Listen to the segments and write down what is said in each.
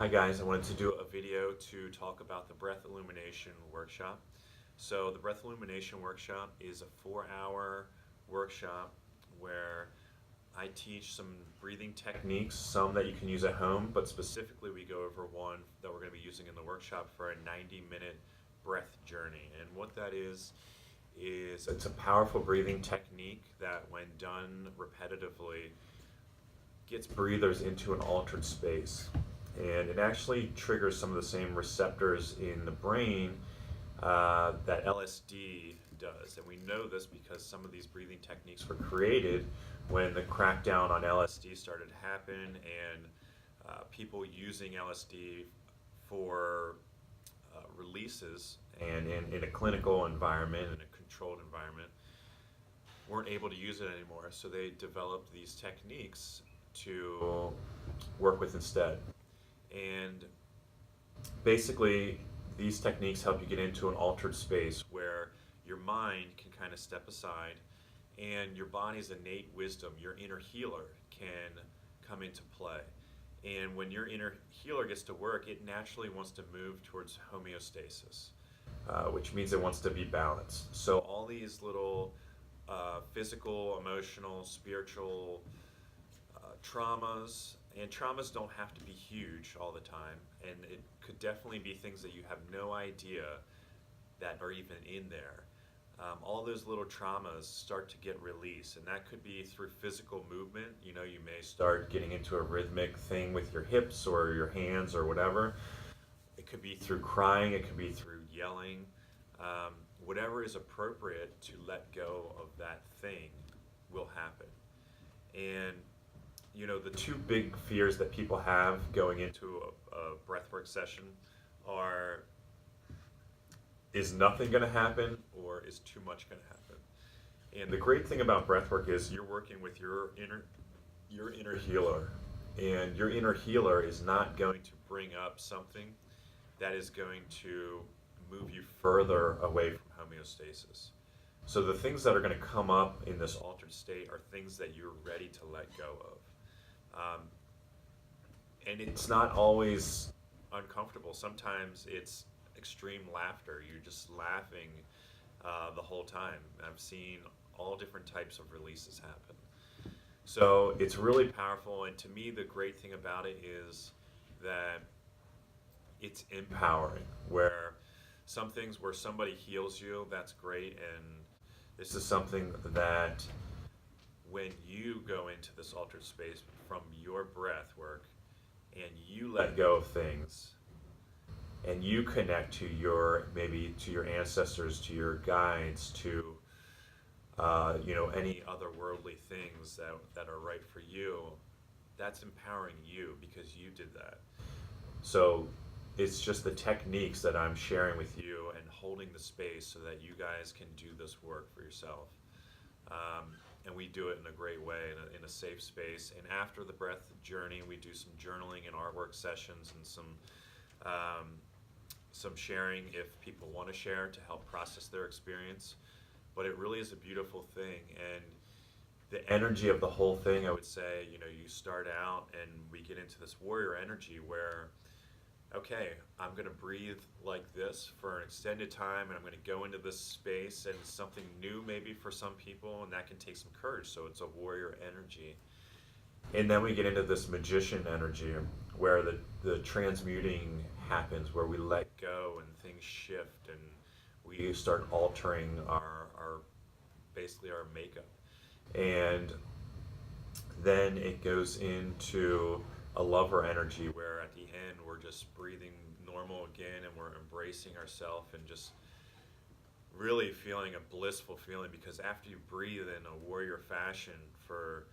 Hi guys, I wanted to do a video to talk about the Breath Illumination workshop. So the Breath Illumination workshop is a 4-hour workshop where I teach some breathing techniques, some that you can use at home, but specifically we go over one that we're going to be using in the workshop for a 90-minute breath journey. And what that is it's a powerful breathing technique that when done repetitively gets breathers into an altered space. And it actually triggers some of the same receptors in the brain that LSD does. And we know this because some of these breathing techniques were created when the crackdown on LSD started to happen, and people using LSD for releases and in a clinical environment, in a controlled environment, weren't able to use it anymore. So they developed these techniques to work with instead. And basically, these techniques help you get into an altered space where your mind can kind of step aside and your body's innate wisdom, your inner healer, can come into play. And when your inner healer gets to work, it naturally wants to move towards homeostasis, which means it wants to be balanced. So all these little physical, emotional, spiritual traumas, and traumas don't have to be huge all the time, and it could definitely be things that you have no idea that are even in there. All those little traumas start to get released, and that could be through physical movement. You know, you may start getting into a rhythmic thing with your hips or your hands or whatever. It could be through crying, it could be through yelling. Whatever is appropriate to let go of that thing will happen. And you know, the two big fears that people have going into a breathwork session are, is nothing going to happen or is too much going to happen? And the great thing about breathwork is you're working with your inner healer, and your inner healer is not going to bring up something that is going to move you further away from homeostasis. So the things that are going to come up in this altered state are things that you're ready to let go of. And it's not always uncomfortable. Sometimes it's extreme laughter. You're just laughing the whole time. I've seen all different types of releases happen. So it's really powerful, and to me the great thing about it is that it's empowering, where some things where somebody heals you, that's great, and this is something that when you go into this altered space from your breath work and you let go of things and you connect to your, maybe to your ancestors, to your guides, to any otherworldly things that are right for you, that's empowering you because you did that. So it's just the techniques that I'm sharing with you and holding the space so that you guys can do this work for yourself. And we do it in a great way, in a safe space. And after the breath journey, we do some journaling and artwork sessions and some sharing if people want to share to help process their experience. But it really is a beautiful thing. And the energy of the whole thing, I would say, you start out and we get into this warrior energy where, okay, I'm going to breathe like this for an extended time, and I'm going to go into this space, and something new maybe for some people, and that can take some courage. So it's a warrior energy. And then we get into this magician energy where the transmuting happens, where we let go and things shift, and we start altering our basically our makeup. And then it goes into a lover energy where at the end we're just breathing normal again, and we're embracing ourselves and just really feeling a blissful feeling, because after you breathe in a warrior fashion for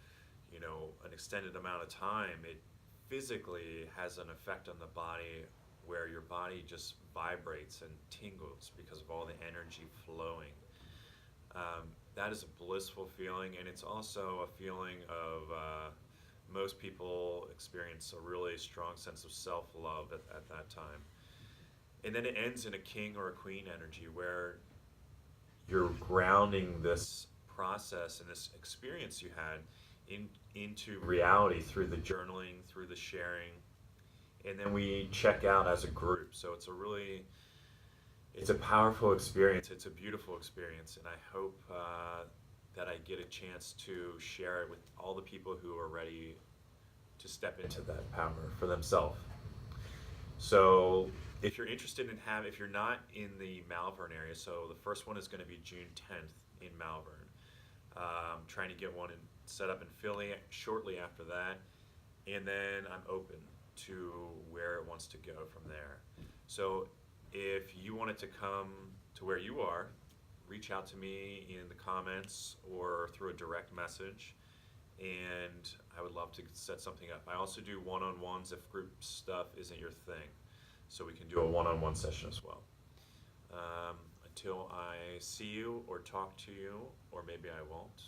an extended amount of time, it physically has an effect on the body where your body just vibrates and tingles because of all the energy flowing. That is a blissful feeling, and it's also a feeling of most people experience a really strong sense of self-love at that time. And then it ends in a king or a queen energy where you're grounding this process and this experience you had into reality through the journaling, through the sharing, and then we check out as a group. So it's a powerful experience. It's a beautiful experience, and I hope that I get a chance to share it with all the people who are ready to step into that power for themselves. So if you're interested in if you're not in the Malvern area, so the first one is going to be June 10th in Malvern. Trying to get one set up in Philly shortly after that, and then I'm open to where it wants to go from there. So if you wanted to come to where you are, reach out to me in the comments or through a direct message, and I would love to set something up. I also do one-on-ones if group stuff isn't your thing, so we can do a one-on-one session as well. Until I see you or talk to you, or maybe I won't,